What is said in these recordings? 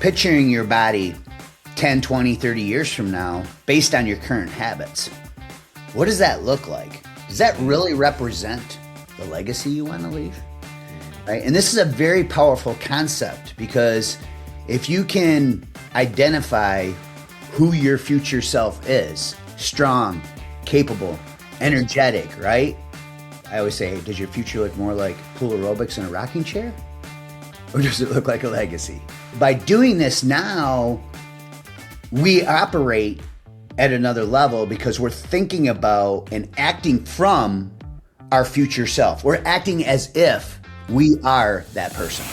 picturing your body 10, 20, 30 years from now based on your current habits. What does that look like? Does that really represent the legacy you want to leave? Right? And this is a very powerful concept because if you can identify who your future self is, strong, capable, energetic, right? I always say, hey, does your future look more like pool aerobics in a rocking chair? Or does it look like a legacy? By doing this now, we operate at another level because we're thinking about and acting from our future self. We're acting as if we are that person.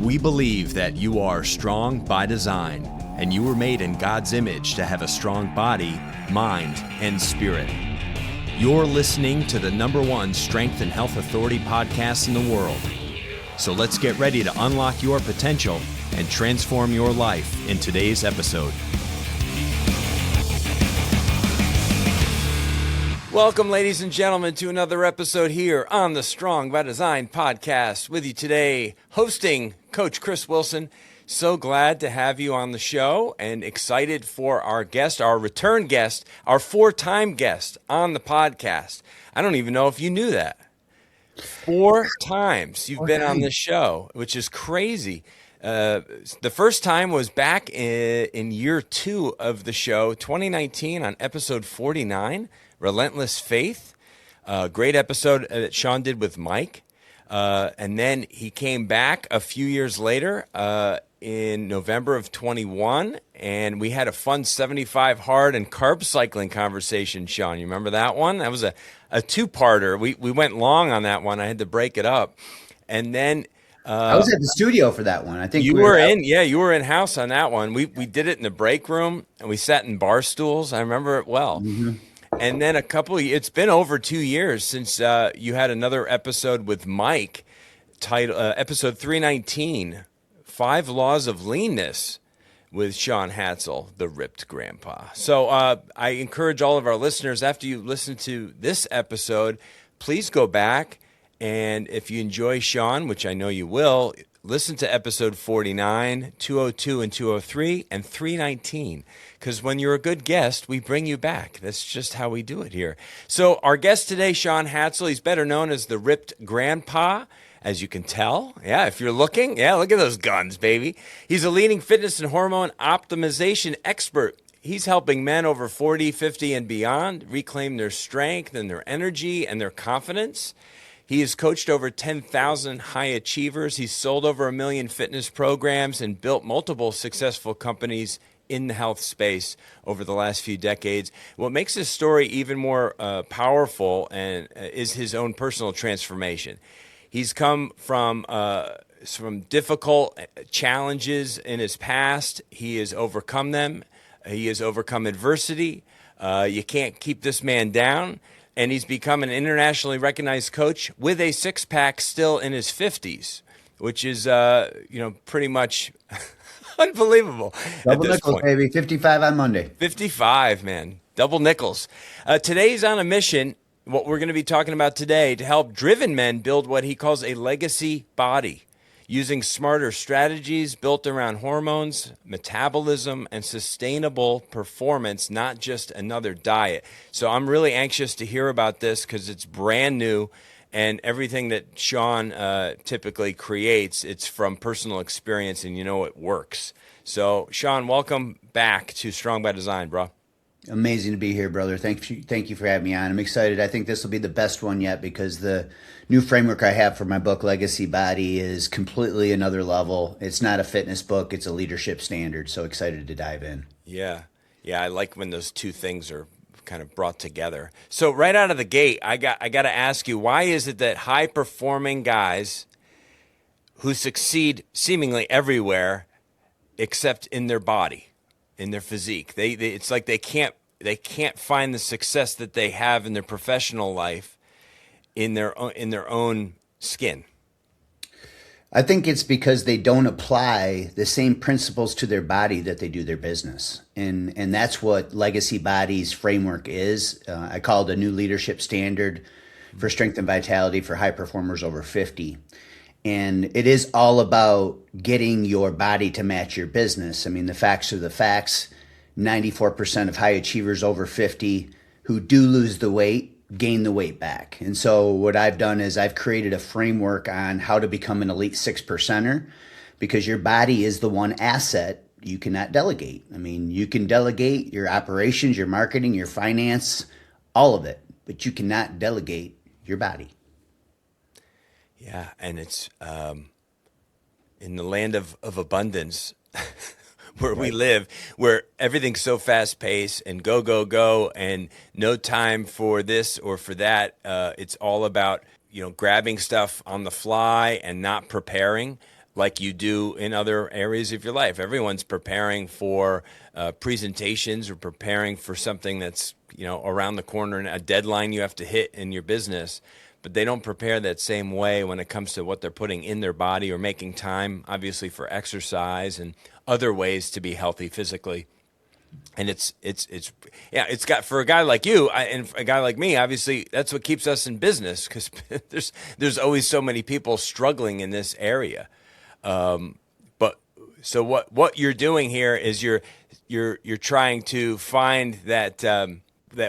We believe that you are strong by design, and you were made in God's image to have a strong body, mind, and spirit. You're listening to the #1 strength and health authority podcast in the world. So let's get ready to unlock your potential and transform your life in today's episode. Welcome, ladies and gentlemen, to another episode here on the Strong by Design podcast. With you today, hosting Coach Chris Wilson. So glad to have you on the show and excited for our guest, our return guest, our 4-time guest on the podcast. I don't even know if you knew that. 4 times you've been on this show, which is crazy. The first time was back in year 2 of the show, 2019, on episode 49, Relentless Faith. Great episode that Shaun did with Mike. And then he came back a few years later in November of 21, and we had a fun 75 hard and carb cycling conversation, Shaun. You remember that one? That was a 2-parter. We went long on that one. I had to break it up. And then I was at the studio for that one. I think you were in. Yeah, you were in house on that one. We did it in the break room, and we sat in bar stools. I remember it well. Mm-hmm. And then it's been over 2 years since you had another episode with Mike, titled episode 319, 5 Laws of Leanness, with Shaun Hadsall, the ripped grandpa. So I encourage all of our listeners, after you listen to this episode, please go back, and if you enjoy Shaun, which I know you will, listen to episode 49, 202 and 203, and 319. Because when you're a good guest, we bring you back. That's just how we do it here. So our guest today, Shaun Hadsall, he's better known as the ripped grandpa, as you can tell. Yeah, if you're looking, look at those guns, baby. He's a leading fitness and hormone optimization expert. He's helping men over 40, 50, and beyond reclaim their strength and their energy and their confidence. He has coached over 10,000 high achievers. He's sold over 1 million fitness programs and built multiple successful companies in the health space over the last few decades. What makes his story even more powerful is his own personal transformation. He's come from difficult challenges in his past. He has overcome them. He has overcome adversity. You can't keep this man down. And he's become an internationally recognized coach with a 6-pack still in his 50s, which is, pretty much unbelievable. Double nickels, point. Baby. 55 on Monday. 55, man. Double nickels. Today's on a mission, what we're going to be talking about today, to help driven men build what he calls a legacy body, using smarter strategies built around hormones, metabolism, and sustainable performance, not just another diet. So I'm really anxious to hear about this because it's brand new, and everything that Shaun typically creates, it's from personal experience, and it works. So Shaun, welcome back to Strong by Design, bro. Amazing to be here, brother. Thank you for having me on. I'm excited. I think this will be the best one yet because the new framework I have for my book, Legacy Body, is completely another level. It's not a fitness book. It's a leadership standard. So excited to dive in. Yeah. I like when those two things are kind of brought together. So right out of the gate, I got to ask you, why is it that high-performing guys who succeed seemingly everywhere except in their body, in their physique, it's like they can't find the success that they have in their professional life in their own skin? I think it's because they don't apply the same principles to their body that they do their business. And that's what Legacy Body's framework is. I call it a new leadership standard for strength and vitality for high performers over 50. And it is all about getting your body to match your business. I mean, the facts are the facts. 94% of high achievers over 50 who do lose the weight gain the weight back. And so what I've done is I've created a framework on how to become an elite 6%er, because your body is the one asset you cannot delegate. I mean, you can delegate your operations, your marketing, your finance, all of it, but you cannot delegate your body. Yeah, and it's in the land of abundance where we live, where everything's so fast paced and go, go, go, and no time for this or for that. It's all about, grabbing stuff on the fly and not preparing like you do in other areas of your life. Everyone's preparing for presentations or preparing for something that's, around the corner and a deadline you have to hit in your business. But they don't prepare that same way when it comes to what they're putting in their body or making time, obviously, for exercise and other ways to be healthy physically. And it's got, for a guy like you and a guy like me, obviously, that's what keeps us in business, because there's always so many people struggling in this area. But so what you're doing here is you're trying to find that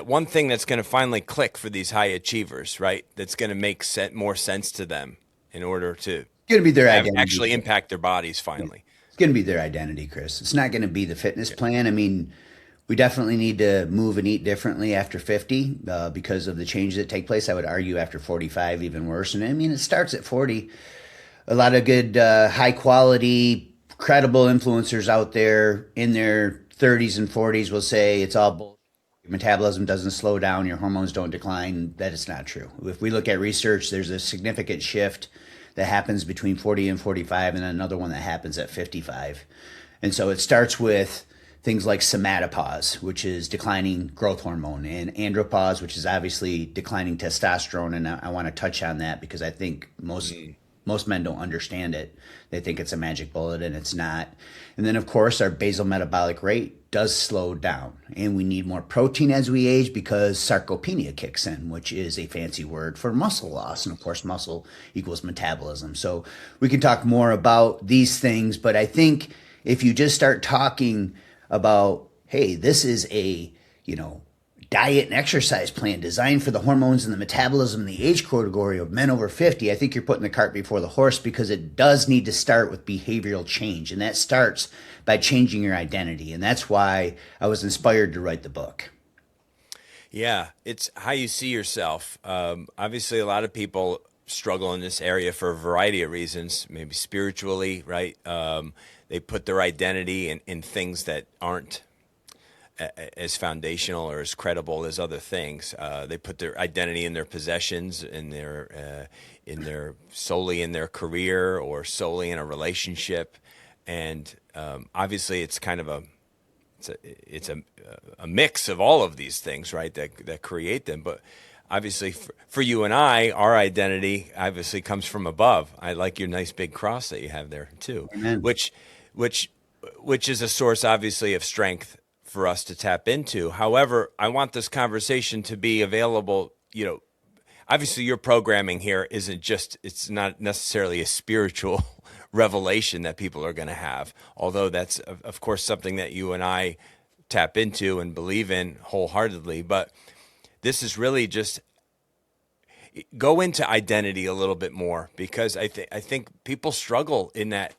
one thing that's going to finally click for these high achievers, right? That's going to make more sense to them in order to Be their identity. Actually impact their bodies finally. It's going to be their identity, Chris. It's not going to be the fitness plan. I mean, we definitely need to move and eat differently after 50 because of the changes that take place. I would argue after 45, even worse. And I mean, it starts at 40. A lot of good, high quality, credible influencers out there in their 30s and 40s will say it's all bullshit. Your metabolism doesn't slow down, your hormones don't decline. That is not true. If we look at research, there's a significant shift that happens between 40 and 45, and another one that happens at 55. And so it starts with things like somatopause, which is declining growth hormone, and andropause, which is obviously declining testosterone. And I want to touch on that because I think most men don't understand it. They think it's a magic bullet, and it's not. And then, of course, our basal metabolic rate does slow down, and we need more protein as we age because sarcopenia kicks in, which is a fancy word for muscle loss. And of course, muscle equals metabolism. So we can talk more about these things, but I think if you just start talking about, hey, this is a, diet and exercise plan designed for the hormones and the metabolism and the age category of men over 50, I think you're putting the cart before the horse, because it does need to start with behavioral change. And that starts by changing your identity. And that's why I was inspired to write the book. Yeah, it's how you see yourself. Obviously, a lot of people struggle in this area for a variety of reasons, maybe spiritually, right? They put their identity in things that aren't as foundational or as credible as other things. They put their identity in their possessions, in their solely in their career or solely in a relationship, and obviously it's kind of a mix of all of these things, right? That create them. But obviously, for you and I, our identity obviously comes from above. I like your nice big cross that you have there too, Amen. which is a source obviously of strength for us to tap into. However, I want this conversation to be available, obviously your programming here it's not necessarily a spiritual revelation that people are going to have, although that's of course something that you and I tap into and believe in wholeheartedly. But this is really just go into identity a little bit more, because I think people struggle in that,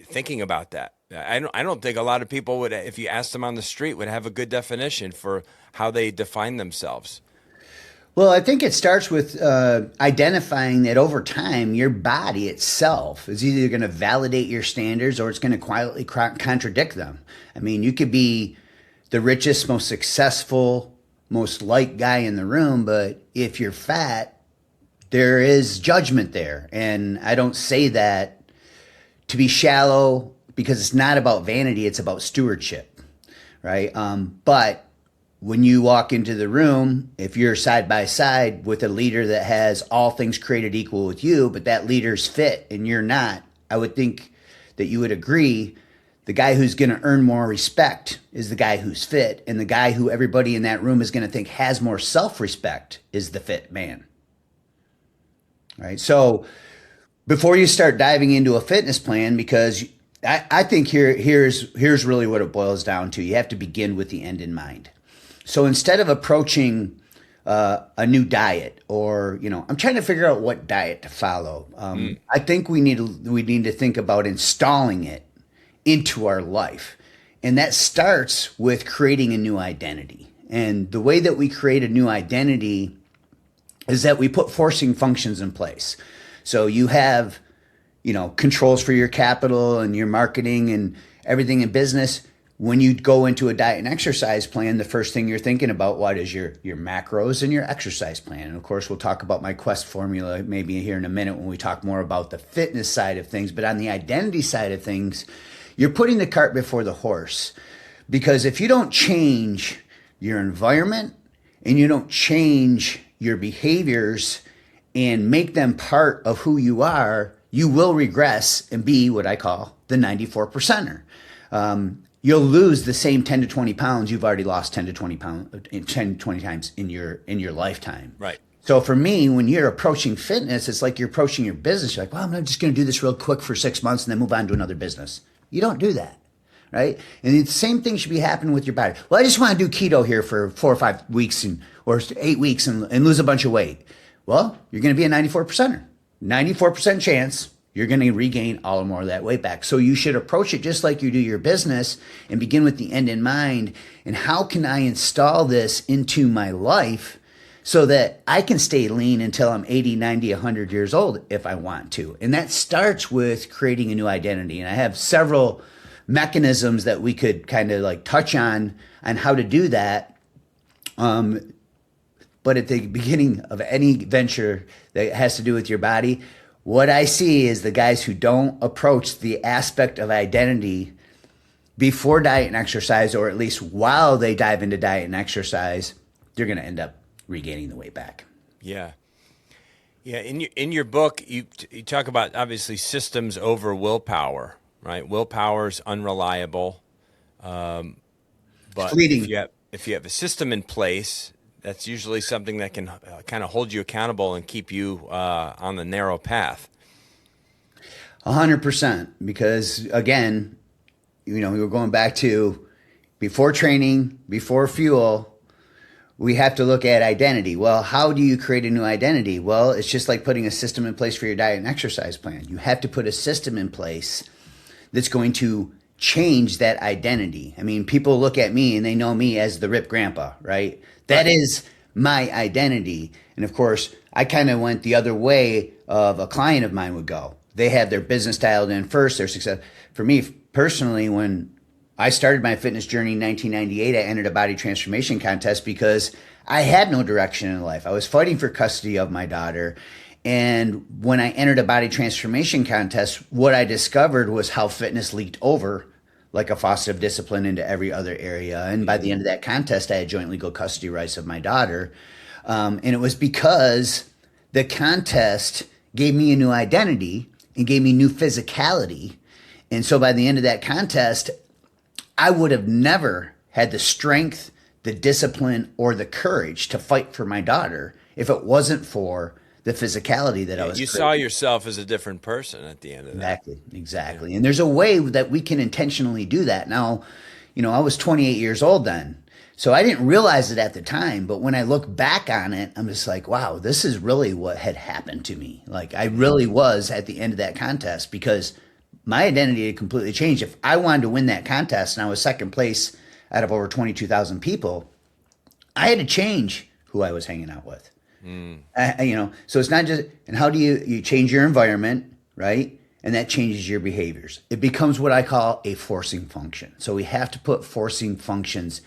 thinking about that. I don't think a lot of people would, if you asked them on the street, would have a good definition for how they define themselves. Well, I think it starts with identifying that over time, your body itself is either going to validate your standards or it's going to quietly contradict them. I mean, you could be the richest, most successful, most liked guy in the room, but if you're fat, there is judgment there. And I don't say that to be shallow, because it's not about vanity, it's about stewardship, right? But when you walk into the room, if you're side by side with a leader that has all things created equal with you, but that leader's fit and you're not, I would think that you would agree the guy who's going to earn more respect is the guy who's fit, and the guy who everybody in that room is going to think has more self-respect is the fit man, right? So before you start diving into a fitness plan, because I think here's really what it boils down to. You have to begin with the end in mind. So instead of approaching a new diet, or I'm trying to figure out what diet to follow, I think we need to think about installing it into our life, and that starts with creating a new identity. And the way that we create a new identity is that we put forcing functions in place. So you have, controls for your capital and your marketing and everything in business. When you go into a diet and exercise plan, the first thing you're thinking about what is your macros and your exercise plan. And of course, we'll talk about my CWESP formula maybe here in a minute when we talk more about the fitness side of things. But on the identity side of things, you're putting the cart before the horse. Because if you don't change your environment and you don't change your behaviors and make them part of who you are, you will regress and be what I call the 94 percenter. You'll lose the same 10 to 20 pounds you've already lost 10 to 20 times in your lifetime. Right. So for me, when you're approaching fitness, it's like you're approaching your business. You're like, well, I'm just going to do this real quick for 6 months and then move on to another business. You don't do that. Right. And the same thing should be happening with your body. Well, I just want to do keto here for 4 or 5 weeks or 8 weeks and lose a bunch of weight. Well, you're going to be a 94 percenter. 94% chance you're going to regain all or more of that weight back. So you should approach it just like you do your business and begin with the end in mind. And how can I install this into my life so that I can stay lean until I'm 80, 90, 100 years old if I want to? And that starts with creating a new identity. And I have several mechanisms that we could kind of like touch on how to do that. But at the beginning of any venture that has to do with your body, what I see is the guys who don't approach the aspect of identity before diet and exercise, or at least while they dive into diet and exercise, they're going to end up regaining the weight back. Yeah. Yeah. In your book, you talk about obviously systems over willpower, right? Willpower is unreliable. But fleeting. If you have a system in place, that's usually something that can kind of hold you accountable and keep you on the narrow path. 100%. Because again, we were going back to before training, before fuel, we have to look at identity. Well, how do you create a new identity? Well, it's just like putting a system in place for your diet and exercise plan. You have to put a system in place that's going to change that identity. I mean, people look at me and they know me as the Rip Grandpa, right? That is my identity. And of course, I kind of went the other way of a client of mine would go. They have their business dialed in first, their success. For me personally, when I started my fitness journey in 1998, I entered a body transformation contest because I had no direction in life. I was fighting for custody of my daughter. And when I entered a body transformation contest, what I discovered was how fitness leaked over like a faucet of discipline into every other area. And by the end of that contest, I had joint legal custody rights of my daughter. And it was because the contest gave me a new identity and gave me new physicality. And so by the end of that contest, I would have never had the strength, the discipline, or the courage to fight for my daughter if it wasn't for the physicality that I was. You saw yourself as a different person at the end of that. Exactly. Yeah. And there's a way that we can intentionally do that. Now, I was 28 years old then, so I didn't realize it at the time. But when I look back on it, I'm just like, wow, this is really what had happened to me. Like I really was at the end of that contest because my identity had completely changed. If I wanted to win that contest and I was second place out of over 22,000 people, I had to change who I was hanging out with. So it's not just, and how do you change your environment, right? And that changes your behaviors. It becomes what I call a forcing function. So we have to put forcing functions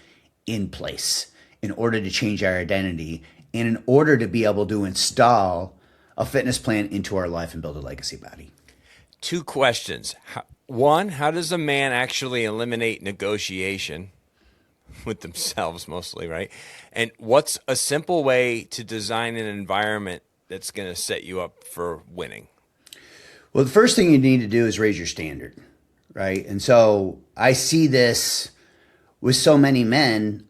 in place in order to change our identity and in order to be able to install a fitness plan into our life and build a legacy body. 2 questions. One, how does a man actually eliminate negotiation with themselves mostly, right? And what's a simple way to design an environment that's going to set you up for winning? Well, the first thing you need to do is raise your standard, right? And so I see this with so many men.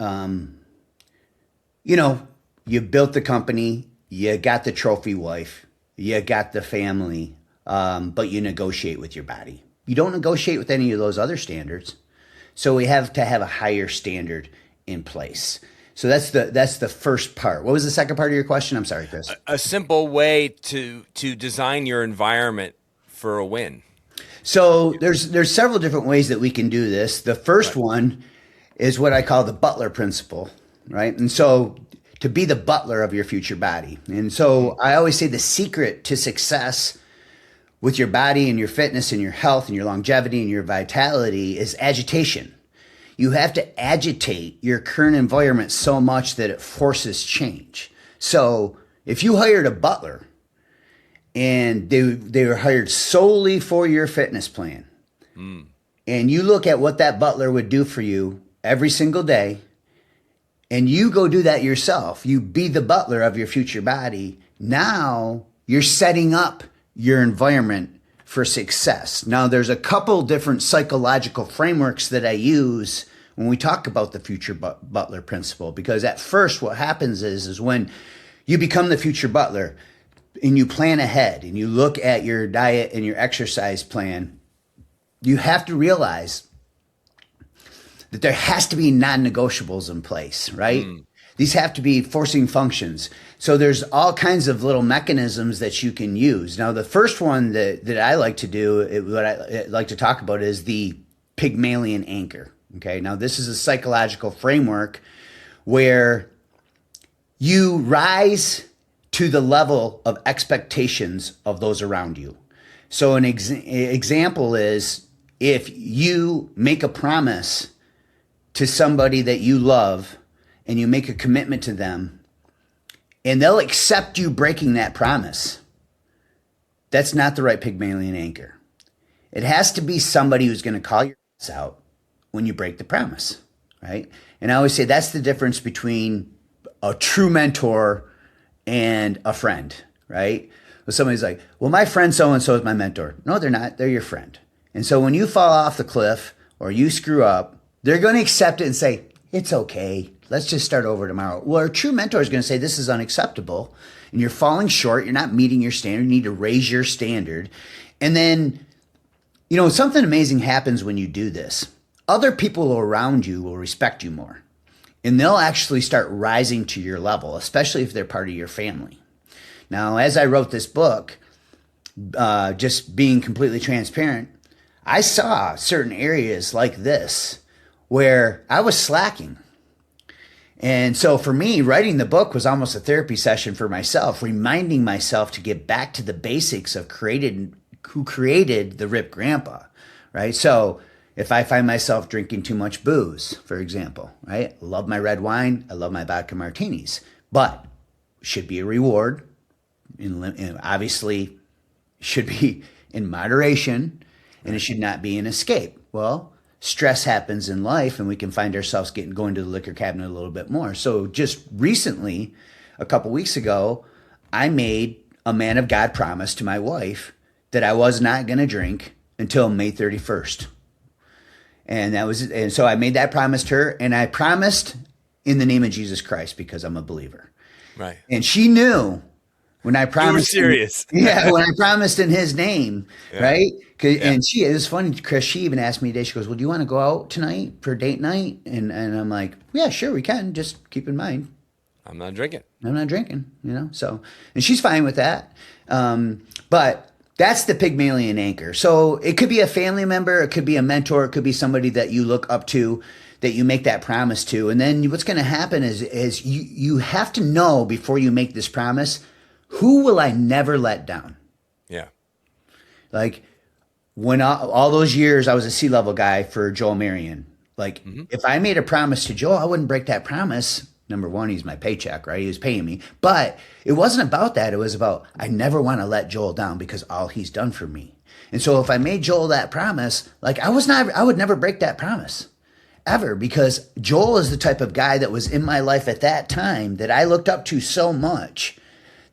You built the company, you got the trophy wife, you got the family, but you negotiate with your body. You don't negotiate with any of those other standards. So we have to have a higher standard in place. So that's the first part. What was the second part of your question? I'm sorry, Chris. A simple way to design your environment for a win. So there's several different ways that we can do this. The first one is what I call the butler principle, right? And so to be the butler of your future body. And so I always say the secret to success with your body and your fitness and your health and your longevity and your vitality is agitation. You have to agitate your current environment so much that it forces change. So if you hired a butler and they were hired solely for your fitness plan, and you look at what that butler would do for you every single day, and you go do that yourself, you be the butler of your future body, now you're setting up your environment for success. Now, there's a couple different psychological frameworks that I use when we talk about the future butler principle, because at first what happens is when you become the future butler and you plan ahead and you look at your diet and your exercise plan, you have to realize that there has to be non-negotiables in place, right? These have to be forcing functions. So there's all kinds of little mechanisms that you can use. Now, the first one that I like to do, what I like to talk about is the Pygmalion anchor. Okay. Now, this is a psychological framework where you rise to the level of expectations of those around you. So an example is if you make a promise to somebody that you love and you make a commitment to them and they'll accept you breaking that promise, that's not the right Pygmalion anchor. It has to be somebody who's going to call your ass out when you break the promise, right? And I always say that's the difference between a true mentor and a friend, right? Well, somebody's like, well, my friend so-and-so is my mentor. No, they're not. They're your friend. And so when you fall off the cliff or you screw up, they're going to accept it and say, it's okay. Let's just start over tomorrow. Well, a true mentor is going to say, this is unacceptable and you're falling short. You're not meeting your standard. You need to raise your standard. And then, something amazing happens when you do this. Other people around you will respect you more and they'll actually start rising to your level, especially if they're part of your family. Now, as I wrote this book, just being completely transparent, I saw certain areas like this where I was slacking. And so for me, writing the book was almost a therapy session for myself, reminding myself to get back to the basics of who created the Rip Grandpa, right? So if I find myself drinking too much booze, for example, right? I love my red wine. I love my vodka martinis, but should be a reward. And obviously should be in moderation, and it should not be an escape. Well, stress happens in life and we can find ourselves going to the liquor cabinet a little bit more. So just recently, a couple weeks ago, I made a man of God promise to my wife that I was not going to drink until May 31st. And so I made that promise to her, and I promised in the name of Jesus Christ because I'm a believer. Right. And she knew when I promised. You were serious. When I promised in his name, right? And it was funny, Chris, she even asked me today, she goes, well, do you want to go out tonight for date night? And I'm like, yeah, sure, we can. Just keep in mind, I'm not drinking. So, and she's fine with that. But that's the Pygmalion anchor. So it could be a family member, it could be a mentor, it could be somebody that you look up to, that you make that promise to. And then what's going to happen is you have to know before you make this promise, who will I never let down? Yeah. Like when all those years I was a C-level guy for Joel Marion. Like if I made a promise to Joel, I wouldn't break that promise. Number one, he's my paycheck, right? He was paying me. But it wasn't about that. It was about, I never want to let Joel down because all he's done for me. And so if I made Joel that promise, like I would never break that promise ever, because Joel is the type of guy that was in my life at that time that I looked up to so much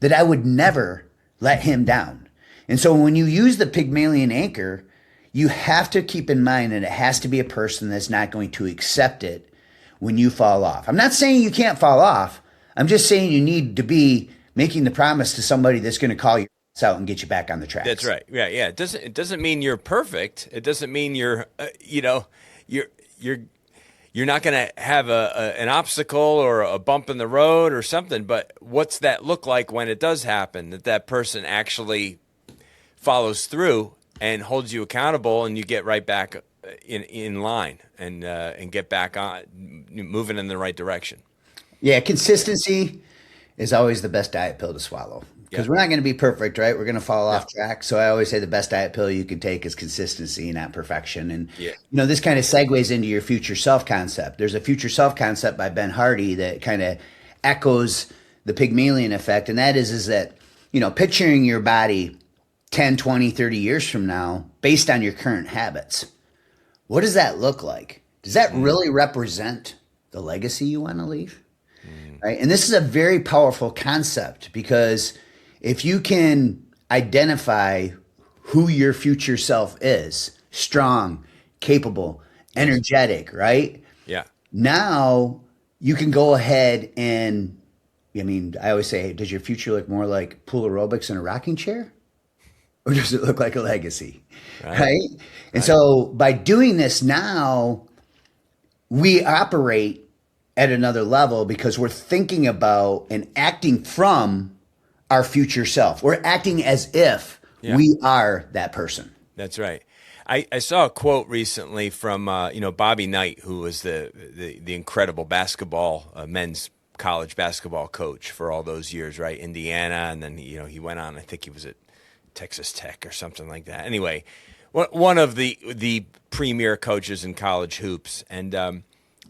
that I would never let him down. And so when you use the Pygmalion anchor, you have to keep in mind that it has to be a person that's not going to accept it when you fall off. I'm not saying you can't fall off. I'm just saying you need to be making the promise to somebody that's going to call you out and get you back on the tracks. That's right. Yeah, yeah. It doesn't mean you're perfect. It doesn't mean you're you're you're not going to have an obstacle or a bump in the road or something. But what's that look like when it does happen? That person actually follows through and holds you accountable, and you get right back in line and get back on moving in the right direction. Yeah, consistency is always the best diet pill to swallow. Because we're not going to be perfect, right? We're going to fall off track. So I always say the best diet pill you can take is consistency, not perfection. And, this kind of segues into your future self concept. There's a future self concept by Ben Hardy that kind of echoes the Pygmalion effect. And that is that, picturing your body 10, 20, 30 years from now, based on your current habits. What does that look like? Does that really represent the legacy you want to leave? Right? And this is a very powerful concept, because if you can identify who your future self is, strong, capable, energetic, right? Yeah. Now you can go ahead and, I always say, does your future look more like pool aerobics in a rocking chair? Or does it look like a legacy? Right? And so by doing this now, we operate at another level because we're thinking about and acting from our future self. We're acting as if we are that person. That's right. I saw a quote recently from Bobby Knight, who was the incredible basketball men's college basketball coach for all those years, right? Indiana, and then he went on. I think he was at Texas Tech or something like that. Anyway, one of the premier coaches in college hoops, and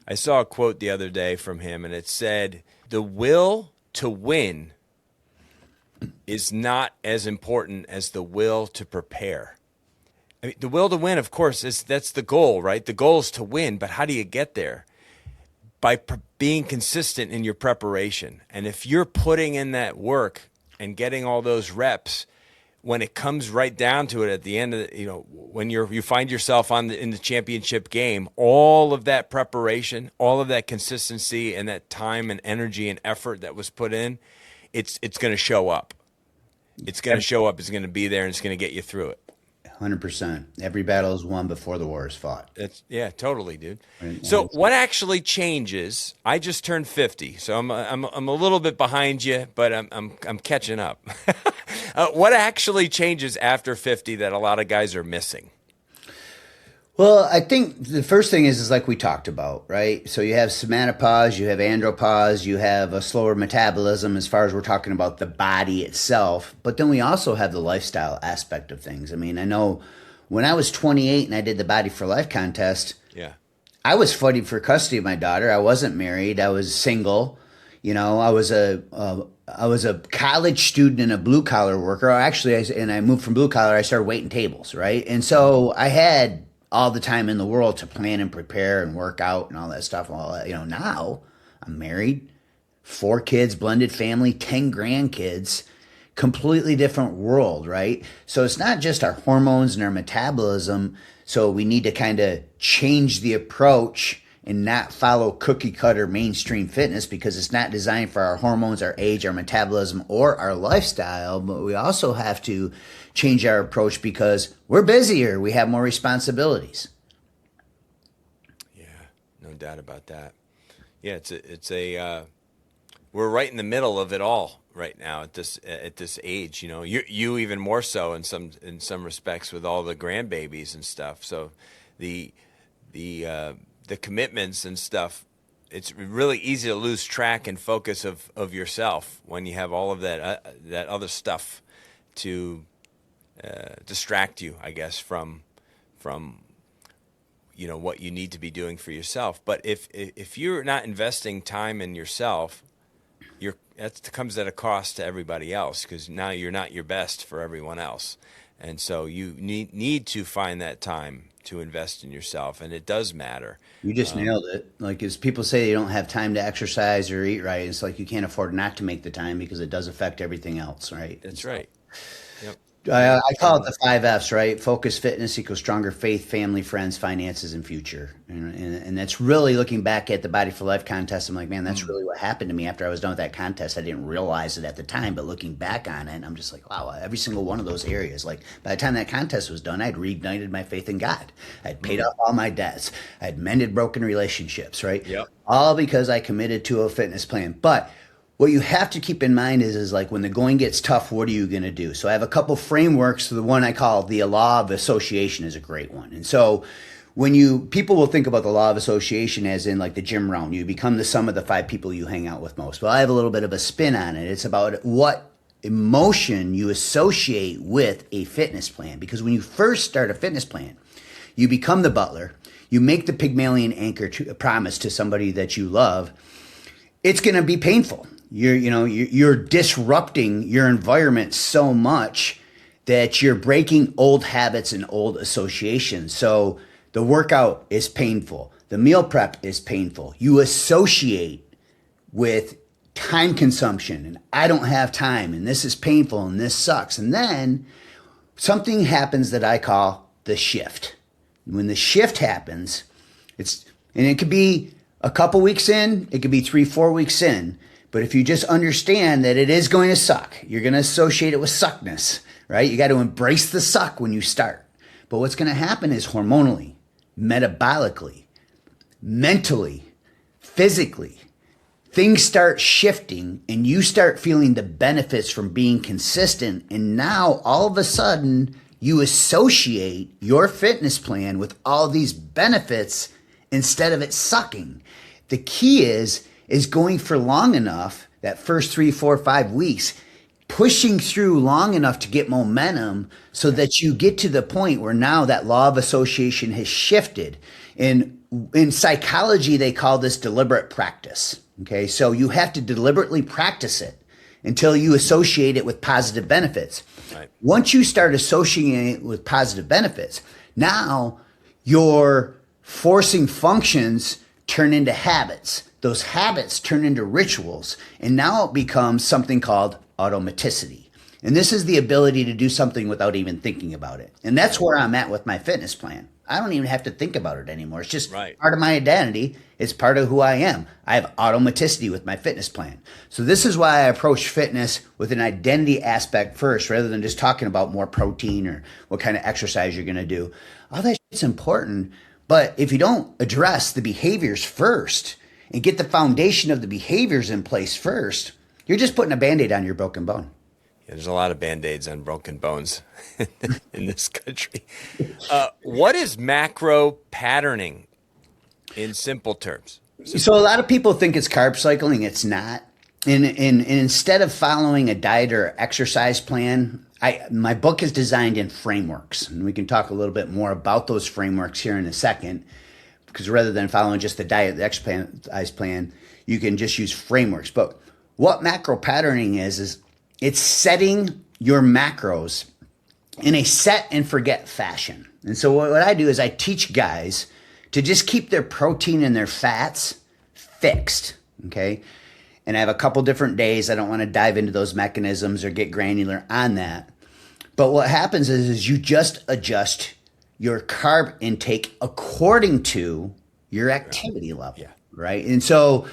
I saw a quote the other day from him, and it said, "The will to win is not as important as the will to prepare." I mean, the will to win, of course, that's the goal, right? The goal is to win, but how do you get there? By being consistent in your preparation. And if you're putting in that work and getting all those reps, when it comes right down to it at the end of when you find yourself in the championship game, all of that preparation, all of that consistency and that time and energy and effort that was put in, it's going to show up. It's going to show up. It's going to be there, and it's going to get you through it. 100%. Every battle is won before the war is fought. Totally, dude. So what actually changes? I just turned 50, so I'm a little bit behind you, but I'm catching up. What actually changes after 50 that a lot of guys are missing? Well, I think the first thing is like we talked about, right? So you have somatopause, you have andropause, you have a slower metabolism as far as we're talking about the body itself. But then we also have the lifestyle aspect of things. I know when I was 28 and I did the Body for Life contest, I was fighting for custody of my daughter. I wasn't married. I was single. I was a college student and a blue collar worker. Actually, I moved from blue collar. I started waiting tables, right? And so I had all the time in the world to plan and prepare and work out and all that stuff. All that, now I'm married, 4 kids, blended family, 10 grandkids, completely different world, right? So it's not just our hormones and our metabolism. So we need to kind of change the approach and not follow cookie cutter mainstream fitness, because it's not designed for our hormones, our age, our metabolism, or our lifestyle. But we also have to change our approach because we're busier. We have more responsibilities. Yeah, no doubt about that. Yeah, we're right in the middle of it all right now at this age. You even more so in some respects with all the grandbabies and stuff. So the commitments and stuff, it's really easy to lose track and focus of yourself when you have all of that other stuff to distract you, I guess, from what you need to be doing for yourself. But if you're not investing time in yourself, that comes at a cost to everybody else, because now you're not your best for everyone else. And so you need to find that time to invest in yourself, and it does matter. You just nailed it. Like, as people say, you don't have time to exercise or eat right, it's like you can't afford not to make the time, because it does affect everything else, right? That's right. Yep. I call it the 5 F's, right? Focus, fitness equals stronger faith, family, friends, finances, and future. And that's really looking back at the Body for Life contest. I'm like, man, that's really what happened to me after I was done with that contest. I didn't realize it at the time, but looking back on it, I'm just like, wow, every single one of those areas. Like by the time that contest was done, I'd reignited my faith in God. I'd paid off all my debts. I'd mended broken relationships, right? Yep. All because I committed to a fitness plan. But what you have to keep in mind is like when the going gets tough, what are you going to do? So I have a couple frameworks. The one I call the law of association is a great one. And so when people will think about the law of association as in like the gym round, you become the sum of the 5 people you hang out with most. Well, I have a little bit of a spin on it. It's about what emotion you associate with a fitness plan. Because when you first start a fitness plan, you become the butler. You make the Pygmalion anchor to a promise to somebody that you love. It's going to be painful. You're disrupting your environment so much that you're breaking old habits and old associations. So the workout is painful. The meal prep is painful. You associate with time consumption and I don't have time and this is painful and this sucks. And then something happens that I call the shift. When the shift happens, it could be a couple weeks in, it could be 3-4 weeks in. But if you just understand that it is going to suck, you're going to associate it with suckness, right? You got to embrace the suck when you start. But what's going to happen is hormonally, metabolically, mentally, physically, things start shifting and you start feeling the benefits from being consistent. And now all of a sudden you associate your fitness plan with all these benefits instead of it sucking. The key is going for long enough, that first 3, 4, 5 weeks, pushing through long enough to get momentum so that you get to the point where now that law of association has shifted. In psychology, they call this deliberate practice. Okay, so you have to deliberately practice it until you associate it with positive benefits. Right. Once you start associating it with positive benefits, now your forcing functions turn into habits. Those habits turn into rituals, and now it becomes something called automaticity. And this is the ability to do something without even thinking about it. And that's where I'm at with my fitness plan. I don't even have to think about it anymore. It's just part of my identity. It's part of who I am. I have automaticity with my fitness plan. So this is why I approach fitness with an identity aspect first, rather than just talking about more protein or what kind of exercise you're going to do. All that shit's important. But if you don't address the behaviors first and get the foundation of the behaviors in place first, you're just putting a Band-Aid on your broken bone. Yeah, there's a lot of Band-Aids on broken bones in this country. What is macro patterning in simple terms? So a lot of people think it's carb cycling. It's not. And instead of following a diet or exercise plan, my book is designed in frameworks. And we can talk a little bit more about those frameworks here in a second. Because rather than following just the diet, the exercise plan, you can just use frameworks. But what macro patterning is it's setting your macros in a set and forget fashion. And so what I do is I teach guys to just keep their protein and their fats fixed, okay? And I have a couple different days. I don't want to dive into those mechanisms or get granular on that. But what happens is you just adjust your carb intake according to your activity level, right? And so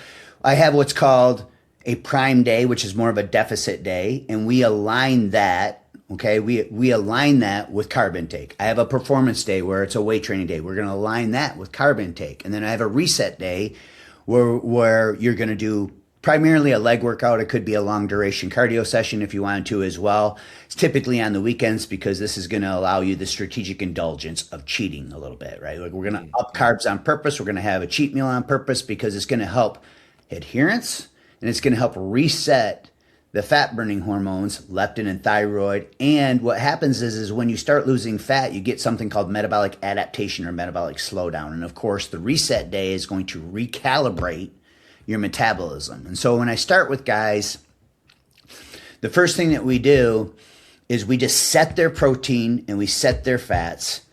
I have what's called a prime day, which is more of a deficit day, and we align that, okay? We align that with carb intake. I have a performance day where it's a weight training day. We're going to align that with carb intake. And then I have a reset day where you're going to do primarily a leg workout. It could be a long duration cardio session if you wanted to as well. It's typically on the weekends because this is going to allow you the strategic indulgence of cheating a little bit, right? Like we're going to up carbs on purpose. We're going to have a cheat meal on purpose because it's going to help adherence and it's going to help reset the fat burning hormones, leptin and thyroid. And what happens is when you start losing fat, you get something called metabolic adaptation or metabolic slowdown. And of course, the reset day is going to recalibrate your metabolism. And so when I start with guys, the first thing that we do is we just set their protein and we set their fats,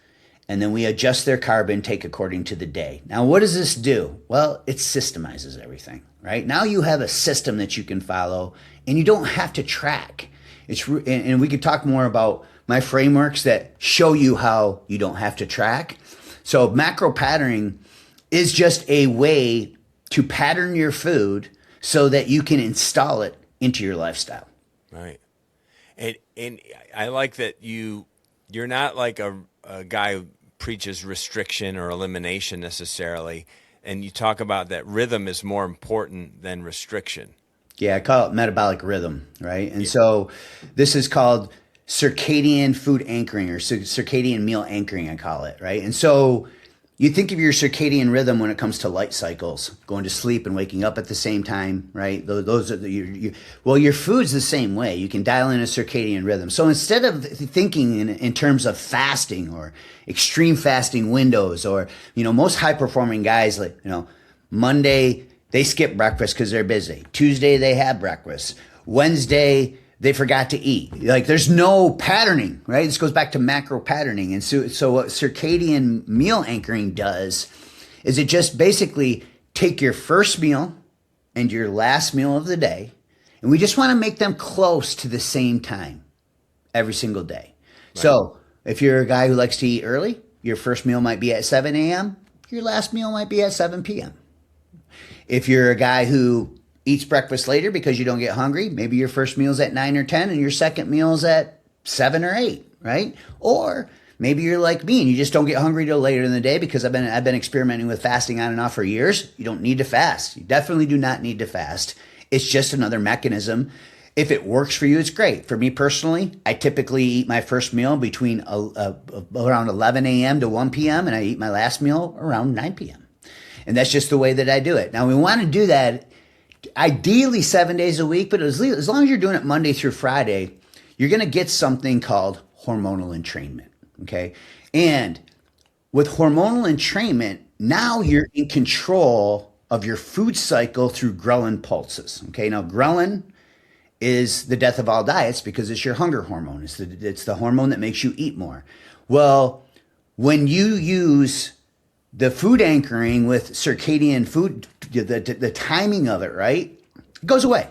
and then we adjust their carb intake according to the day. Now, what does this do? Well, it systemizes everything, right? Now you have a system that you can follow, and you don't have to track. And we could talk more about my frameworks that show you how you don't have to track. So macro patterning is just a way to pattern your food so that you can install it into your lifestyle. Right. And I like that you're not like a guy who preaches restriction or elimination necessarily. And you talk about that rhythm is more important than restriction. Yeah, I call it metabolic rhythm, right? And so this is called circadian food anchoring, or circadian meal anchoring, I call it, right? And so you think of your circadian rhythm when it comes to light cycles, going to sleep and waking up at the same time, right? Those are well, your food's the same way. You can dial in a circadian rhythm. So instead of thinking in terms of fasting or extreme fasting windows, or, most high performing guys, like, Monday, they skip breakfast because they're busy. Tuesday, they have breakfast. Wednesday, they forgot to eat. Like, there's no patterning, right? This goes back to macro patterning. And so what circadian meal anchoring does is it just basically take your first meal and your last meal of the day, and we just want to make them close to the same time every single day. Right. So if you're a guy who likes to eat early, your first meal might be at 7 a.m., your last meal might be at 7 p.m. If you're a guy who eats breakfast later because you don't get hungry, maybe your first meal's at 9 or 10 and your second meal's at 7 or 8, right? Or maybe you're like me and you just don't get hungry till later in the day, because I've been experimenting with fasting on and off for years. You don't need to fast. You definitely do not need to fast. It's just another mechanism. If it works for you, it's great. For me personally, I typically eat my first meal between around 11 a.m. to 1 p.m. and I eat my last meal around 9 p.m. And that's just the way that I do it. Now, we want to do that ideally 7 days a week, but as long as you're doing it Monday through Friday, you're going to get something called hormonal entrainment, okay? And with hormonal entrainment, now you're in control of your food cycle through ghrelin pulses, okay? Now, ghrelin is the death of all diets because it's your hunger hormone. It's the hormone that makes you eat more. Well, when you use the food anchoring with circadian food, the timing of it, right, it goes away.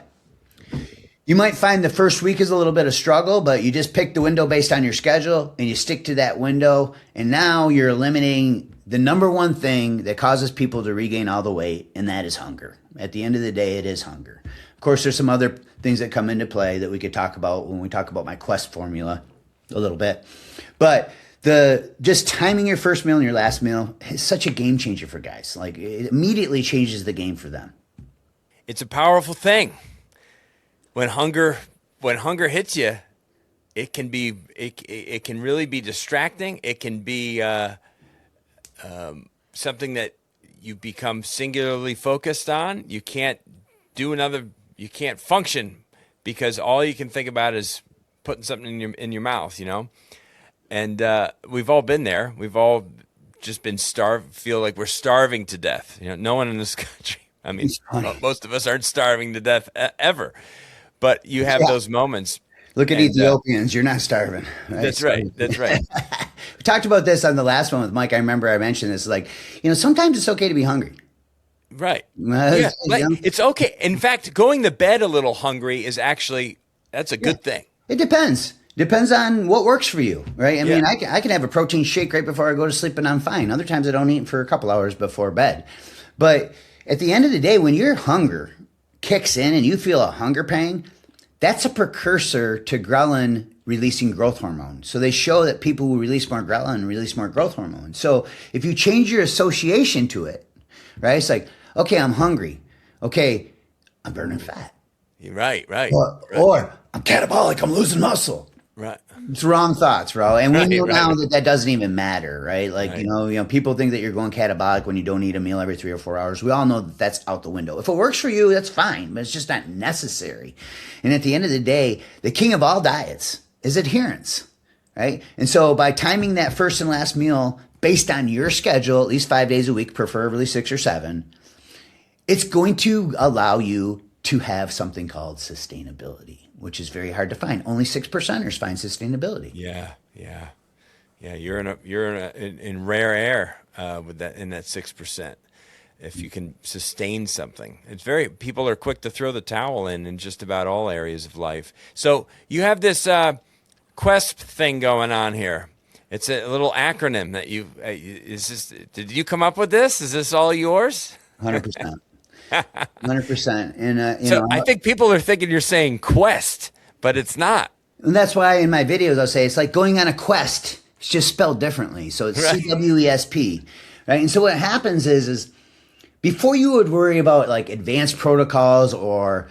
You might find the first week is a little bit of struggle, but you just pick the window based on your schedule and you stick to that window. And now you're eliminating the number one thing that causes people to regain all the weight, and that is hunger. At the end of the day, it is hunger. Of course, there's some other things that come into play that we could talk about when we talk about my CWESP formula a little bit. But just timing your first meal and your last meal is such a game changer for guys. Like, it immediately changes the game for them. It's a powerful thing. When hunger hits you, it can really be distracting. It can be something that you become singularly focused on. You can't function because all you can think about is putting something in your mouth, And we've all been there. We've all just been feel like we're starving to death. No one in this country, I mean, most of us aren't starving to death ever. But you have those moments. Look at Ethiopians. You're not starving. Right? That's right. That's right. We talked about this on the last one with Mike. I remember I mentioned this. Like, sometimes it's okay to be hungry. Right. Yeah. It's okay. In fact, going to bed a little hungry is that's a good thing. It depends. Depends on what works for you, right? I mean, I can have a protein shake right before I go to sleep and I'm fine. Other times I don't eat for a couple hours before bed. But at the end of the day, when your hunger kicks in and you feel a hunger pang, that's a precursor to ghrelin releasing growth hormone. So they show that people who release more ghrelin release more growth hormone. So if you change your association to it, right? It's like, okay, I'm hungry. Okay, I'm burning fat. Right. Or I'm catabolic, I'm losing muscle. Right. It's wrong thoughts, bro. And we know now that doesn't even matter, right? Like, people think that you're going catabolic when you don't eat a meal every 3 or 4 hours. We all know that that's out the window. If it works for you, that's fine, but it's just not necessary. And at the end of the day, the king of all diets is adherence, right? And so by timing that first and last meal based on your schedule, at least 5 days a week, preferably 6 or 7, it's going to allow you to have something called sustainability, which is very hard to find. Only 6%ers find sustainability. Yeah. You're in rare air with that, in that 6%. If you can sustain something, people are quick to throw the towel in just about all areas of life. So you have this CWESP thing going on here. It's a little acronym that did you come up with this? Is this all yours? 100%. 100%. And, So I think people are thinking you're saying quest, but it's not. And that's why in my videos I'll say it's like going on a quest. It's just spelled differently. So it's Right. CWESP, right? And so what happens is before you would worry about like advanced protocols or,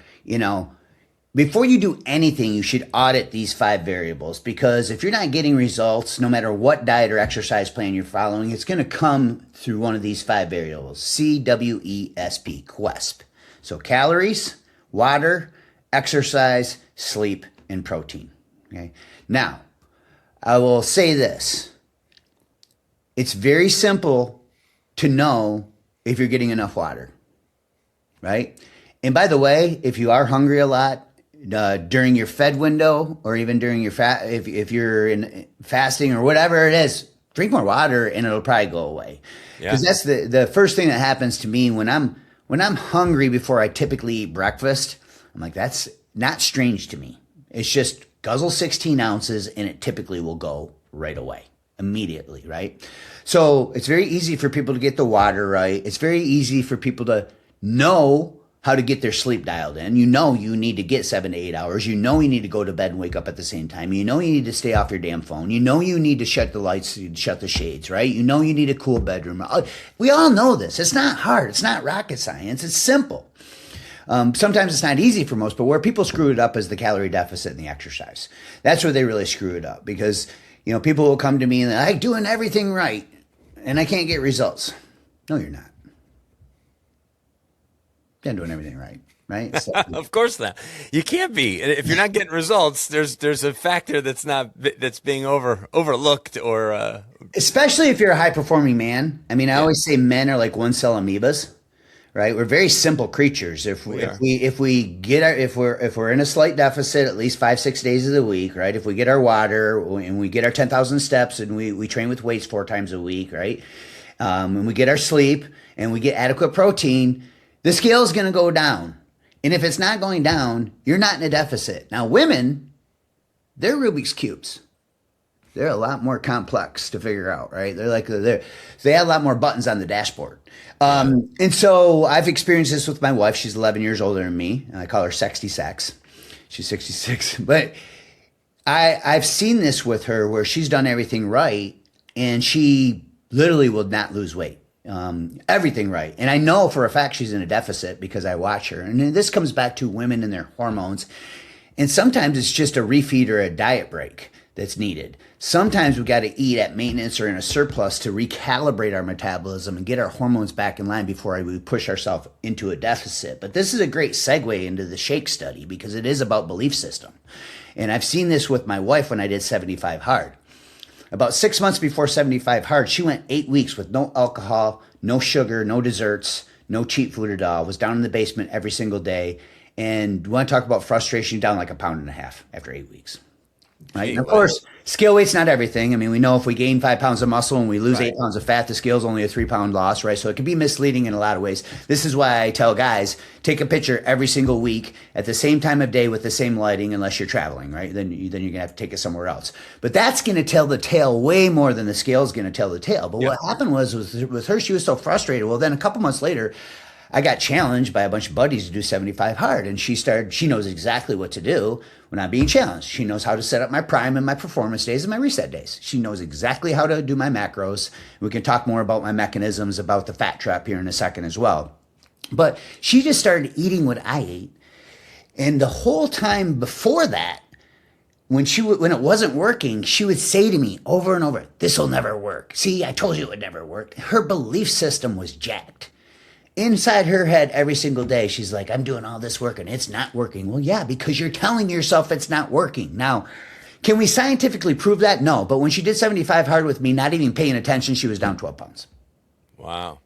before you do anything, you should audit these 5 variables, because if you're not getting results, no matter what diet or exercise plan you're following, it's going to come through one of these 5 variables, CWESP, CWESP. So calories, water, exercise, sleep, and protein. Okay. Now, I will say this. It's very simple to know if you're getting enough water, right? And by the way, if you are hungry a lot, during your fed window, or even during your if you're in fasting or whatever it is, drink more water and it'll probably go away. Because that's the first thing that happens to me when I'm hungry before I typically eat breakfast. I'm like, that's not strange to me. It's just guzzle 16 ounces and it typically will go right away, immediately, right? So it's very easy for people to get the water right. It's very easy for people to know how to get their sleep dialed in. You need to get 7 to 8 hours. You need to go to bed and wake up at the same time. You need to stay off your damn phone. You need to shut the lights, shut the shades, right? You need a cool bedroom. We all know this. It's not hard. It's not rocket science. It's simple. Sometimes it's not easy for most, but where people screw it up is the calorie deficit and the exercise. That's where they really screw it up, because, people will come to me and they're like, doing everything right and I can't get results. No, you're not. You're not doing everything right? So, Of course not. You can't be. If you're not getting results, there's a factor that's being overlooked, or especially if you're a high performing man. I mean, I always say men are like one cell amoebas, right? We're very simple creatures. If we're in a slight deficit at least 5-6 days of the week, right? If we get our water and we get our 10,000 steps and we train with weights 4 times a week, right? And we get our sleep and we get adequate protein, the scale is going to go down. And if it's not going down, you're not in a deficit. Now, women, they're Rubik's Cubes. They're a lot more complex to figure out, right? They have a lot more buttons on the dashboard. And so I've experienced this with my wife. She's 11 years older than me. I call her Sexty Sex. She's 66. But I've seen this with her where she's done everything right and she literally will not lose weight. Everything right. And I know for a fact she's in a deficit because I watch her. And this comes back to women and their hormones. And sometimes it's just a refeed or a diet break that's needed. Sometimes we've got to eat at maintenance or in a surplus to recalibrate our metabolism and get our hormones back in line before we push ourselves into a deficit. But this is a great segue into the shake study because it is about belief system. And I've seen this with my wife when I did 75 hard. About 6 months before 75 hard, she went 8 weeks with no alcohol, no sugar, no desserts, no cheap food at all, was down in the basement every single day. And you want to talk about frustration, down like 1.5 pounds after 8 weeks. Right? And of course, scale weight's not everything. I mean, we know if we gain 5 pounds of muscle and we lose 8 pounds of fat, the scale's only a 3-pound loss, right? So it can be misleading in a lot of ways. This is why I tell guys, take a picture every single week at the same time of day with the same lighting, unless you're traveling, right? Then you're going to have to take it somewhere else. But that's going to tell the tale way more than the scale's going to tell the tale. But what happened was with her, she was so frustrated. Well, then a couple months later, I got challenged by a bunch of buddies to do 75 hard, and she knows exactly what to do when I'm being challenged. She knows how to set up my prime and my performance days and my reset days. She knows exactly how to do my macros. We can talk more about my mechanisms, about the fat trap here in a second as well. But she just started eating what I ate. And the whole time before that, when it wasn't working, she would say to me over and over, "This will never work. See, I told you it would never work." Her belief system was jacked. Inside her head every single day, she's like, "I'm doing all this work and it's not working." Well, yeah, because you're telling yourself it's not working. Now, can we scientifically prove that? No. But when she did 75 hard with me, not even paying attention, she was down 12 pounds. Wow.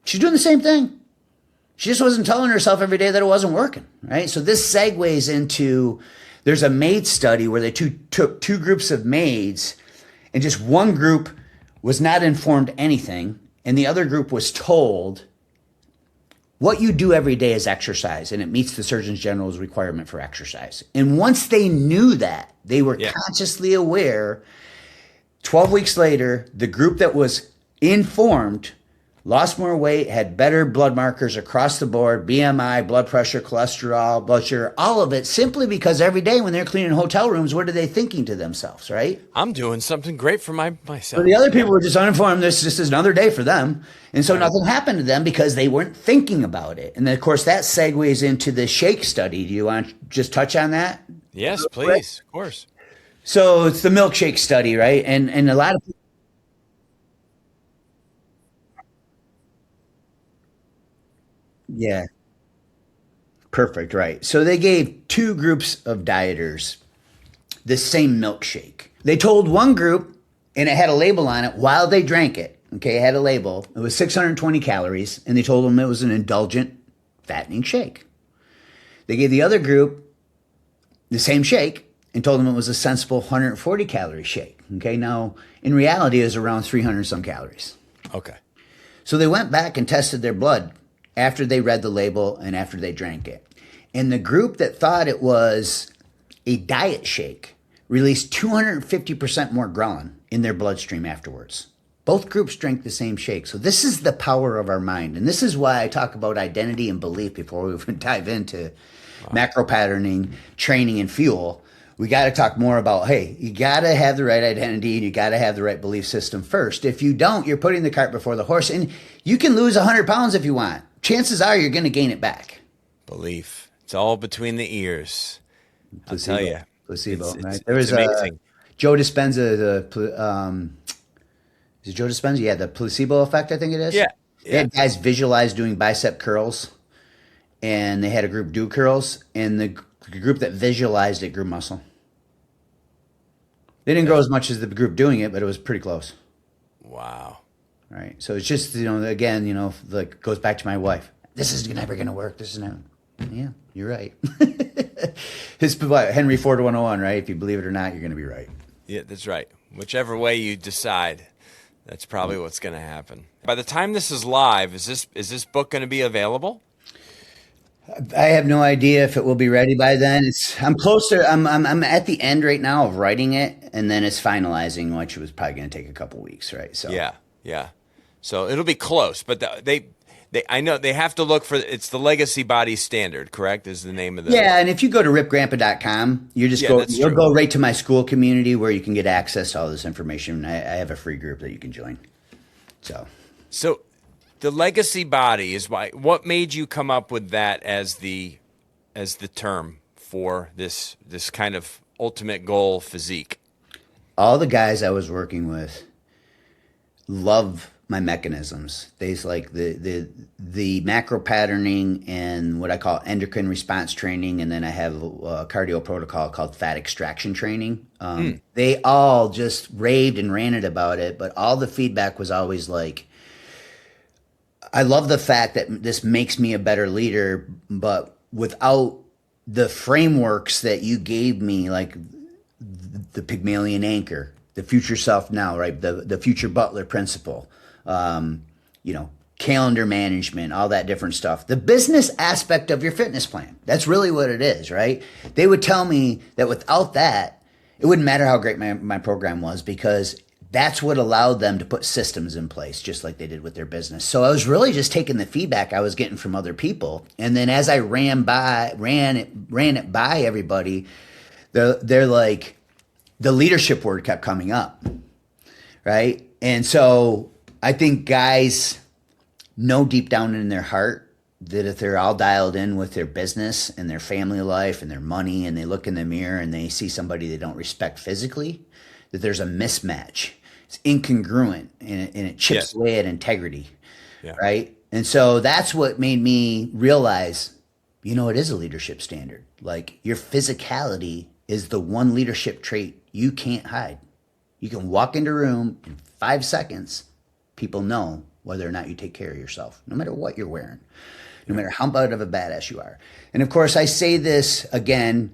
She's doing the same thing. She just wasn't telling herself every day that it wasn't working, right? So this segues into, there's a maid study where they took 2 groups of maids, and just one group was not informed anything, and the other group was told what you do every day is exercise, and it meets the Surgeon General's requirement for exercise. And once they knew that, they were consciously aware. 12 weeks later, the group that was informed lost more weight, had better blood markers across the board, BMI, blood pressure, cholesterol, blood sugar, all of it, simply because every day when they're cleaning hotel rooms, what are they thinking to themselves, right? I'm doing something great for myself. So the other people were just uninformed. This just is another day for them. And so nothing happened to them because they weren't thinking about it. And then, of course, that segues into the shake study. Do you want to just touch on that? Yes, please. Of course. So it's the milkshake study, right? And a lot of people. Yeah, perfect, right. So they gave two groups of dieters the same milkshake. They told one group, and it had a label on it while they drank it. Okay, it had a label. It was 620 calories, and they told them it was an indulgent, fattening shake. They gave the other group the same shake and told them it was a sensible 140 calorie shake. Okay, now in reality, it was around 300 some calories. Okay. So they went back and tested their blood after they read the label and after they drank it. And the group that thought it was a diet shake released 250% more ghrelin in their bloodstream afterwards. Both groups drank the same shake. So this is the power of our mind. And this is why I talk about identity and belief before we even dive into macro patterning, training, and fuel. We got to talk more about, hey, you got to have the right identity and you got to have the right belief system first. If you don't, you're putting the cart before the horse. And you can lose 100 pounds if you want. Chances are you're going to gain it back. Belief. It's all between the ears. Placebo. I'll tell you. Placebo, right? There was amazing. Joe Dispenza, is it Joe Dispenza? Yeah, the placebo effect, I think it is. Yeah. They had guys visualize doing bicep curls, and they had a group do curls, and the group that visualized it grew muscle. They didn't grow as much as the group doing it, but it was pretty close. Wow. Right. So it's just, again, like goes back to my wife. This is never going to work. This is never. Yeah, you're right. Henry Ford 101, right? If you believe it or not, you're going to be right. Yeah, that's right. Whichever way you decide, that's probably what's going to happen. By the time this is live, is this book going to be available? I have no idea if it will be ready by then. I'm closer. I'm at the end right now of writing it, and then it's finalizing, which was probably going to take a couple weeks, right? So yeah. So it'll be close, but I know they have to look for. It's the Legacy Body Standard, correct? Is the name of the. Yeah, and if you go to ripgrandpa.com, you'll go right to my school community where you can get access to all this information. I have a free group that you can join. So. The legacy body is why. What made you come up with that as the term for this kind of ultimate goal physique? All the guys I was working with love my mechanisms. They like the macro patterning and what I call endocrine response training, and then I have a cardio protocol called fat extraction training. They all just raved and ranted about it, but all the feedback was always like, I love the fact that this makes me a better leader, but without the frameworks that you gave me, like the Pygmalion anchor, the future self now, right? The future butler principle, calendar management, all that different stuff. The business aspect of your fitness plan. That's really what it is, right? They would tell me that without that, it wouldn't matter how great my program was, because that's what allowed them to put systems in place, just like they did with their business. So I was really just taking the feedback I was getting from other people. And then as I ran it by everybody, they're like, the leadership word kept coming up, right? And so I think guys know deep down in their heart that if they're all dialed in with their business and their family life and their money, and they look in the mirror and they see somebody they don't respect physically, that there's a mismatch. It's incongruent, and it chips away at integrity, right? And so that's what made me realize, it is a leadership standard. Like, your physicality is the one leadership trait you can't hide. You can walk into a room in 5 seconds, people know whether or not you take care of yourself, no matter what you're wearing, no matter how bad of a badass you are. And of course, I say this again,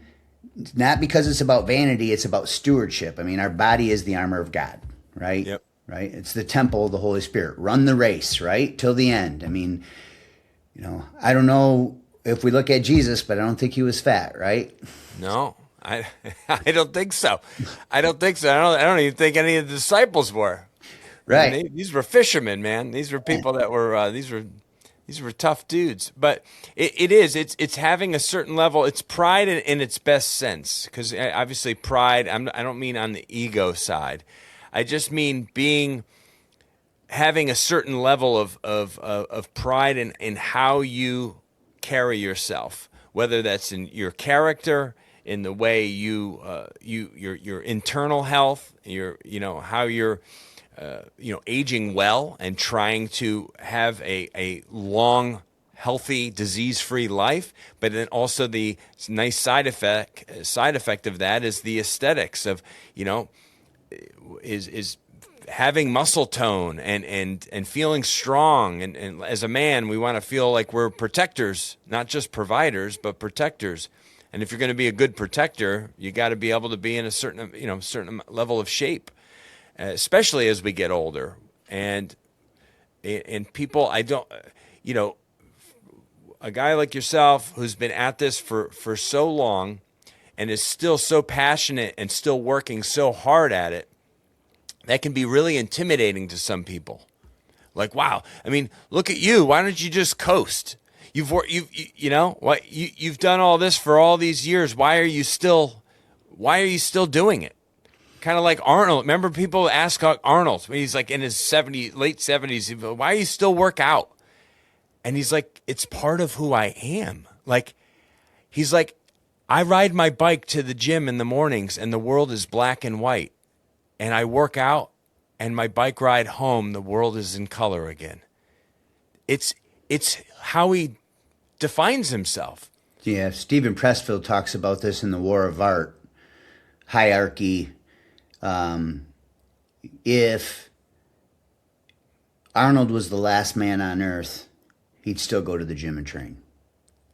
not because it's about vanity, it's about stewardship. I mean, our body is the armor of God, right? Yep. Right? It's the temple of the Holy Spirit. Run the race, right? Till the end. I mean, I don't know if we look at Jesus, but I don't think he was fat, right? No, I don't think so. I don't think so. I don't even think any of the disciples were. Right. I mean, these were fishermen, man. These were people that were these were tough dudes. But it's having a certain level. It's pride in its best sense, because obviously pride. I don't mean on the ego side. I just mean having a certain level of pride in how you carry yourself, whether that's in your character, in the way your internal health, how you're aging well and trying to have a long, healthy, disease-free life. But then also the nice side effect of that is the aesthetics of is having muscle tone and feeling strong. And as a man, we want to feel like we're protectors, not just providers, but protectors. And if you're going to be a good protector, you got to be able to be in a certain level of shape, especially as we get older. And people, a guy like yourself who's been at this for so long and is still so passionate and still working so hard at it, that can be really intimidating to some people. Like, wow, I mean, look at you. Why don't you just coast? You've done all this for all these years. Why are you still doing it? Kind of like Arnold. Remember, people ask Arnold when he's like in his late 70s, why are you still work out? And he's like, it's part of who I am. Like, he's like, I ride my bike to the gym in the mornings and the world is black and white. And I work out, and my bike ride home, the world is in color again. It's how he defines himself. Yeah, Stephen Pressfield talks about this in The War of Art, hierarchy. If Arnold was the last man on earth, he'd still go to the gym and train.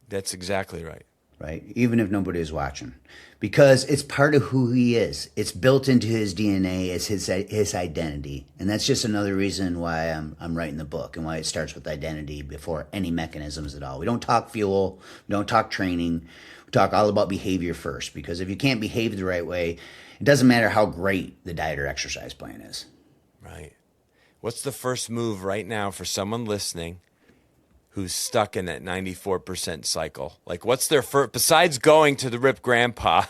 That's exactly right. Right? Even if nobody is watching. Because it's part of who he is. It's built into his DNA. It's his identity. And that's just another reason why I'm writing the book and why it starts with identity before any mechanisms at all. We don't talk fuel. We don't talk training. We talk all about behavior first. Because if you can't behave the right way, it doesn't matter how great the diet or exercise plan is. Right. What's the first move right now for someone listening who's stuck in that 94% cycle? Like, what's their first, besides going to the Rip Grandpa,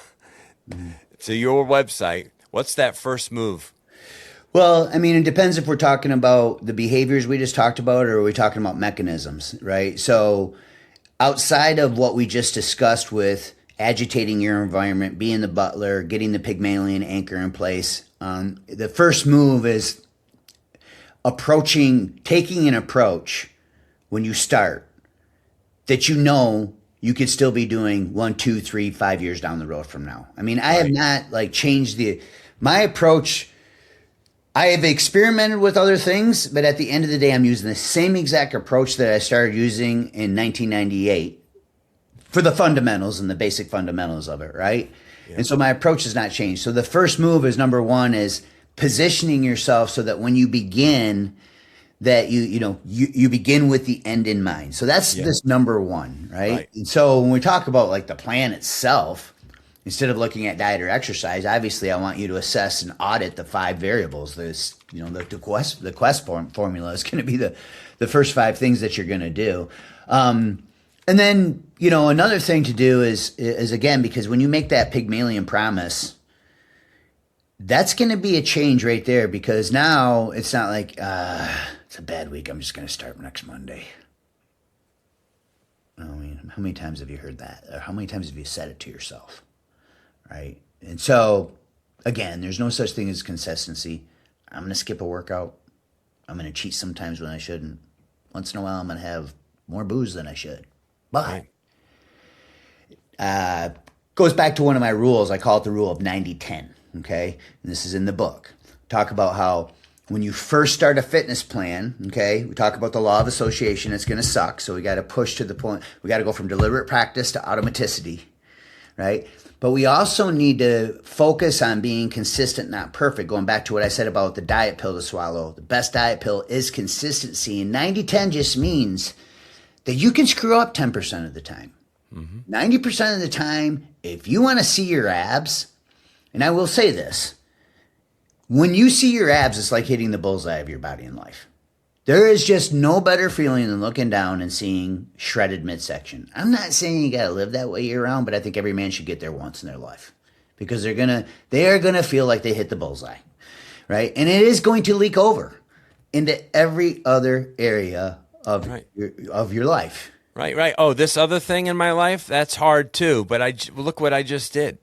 to your website, what's that first move? Well, I mean, it depends if we're talking about the behaviors we just talked about, or are we talking about mechanisms, right? So outside of what we just discussed with agitating your environment, being the butler, getting the Pygmalion anchor in place, the first move is taking an approach when you start that you could still be doing 1, 2, 3, 5 years down the road from now. I mean, I have not changed my approach. I have experimented with other things, but at the end of the day, I'm using the same exact approach that I started using in 1998 for the fundamentals and the basic fundamentals of it, right? Yeah. And so my approach has not changed. So the first move is, number one, is positioning yourself so that when you begin, that you begin with the end in mind. So that's this number one, right? And so when we talk about like the plan itself, instead of looking at diet or exercise, obviously I want you to assess and audit the 5 variables. The CWESP formula is going to be the first 5 things that you're going to do. And then, another thing to do is again, because when you make that Pygmalion promise, that's going to be a change right there, because now it's not like, it's a bad week, I'm just going to start next Monday. I mean, how many times have you heard that? Or how many times have you said it to yourself? Right? And so, again, there's no such thing as consistency. I'm going to skip a workout. I'm going to cheat sometimes when I shouldn't. Once in a while, I'm going to have more booze than I should. But goes back to one of my rules. I call it the rule of 90-10. Okay? And this is in the book. Talk about how when you first start a fitness plan, okay, we talk about the law of association. It's going to suck. So we got to push to the point. We got to go from deliberate practice to automaticity, right? But we also need to focus on being consistent, not perfect. Going back to what I said about the diet pill to swallow. The best diet pill is consistency. And 90-10 just means that you can screw up 10% of the time. 90% of the time, if you want to see your abs, and I will say this, when you see your abs, it's like hitting the bullseye of your body in life. There is just no better feeling than looking down and seeing shredded midsection. I'm not saying you got to live that way year round, but I think every man should get there once in their life because they are going to feel like they hit the bullseye, right? And it is going to leak over into every other area of your life. Right. Oh, this other thing in my life, that's hard too. But look what I just did.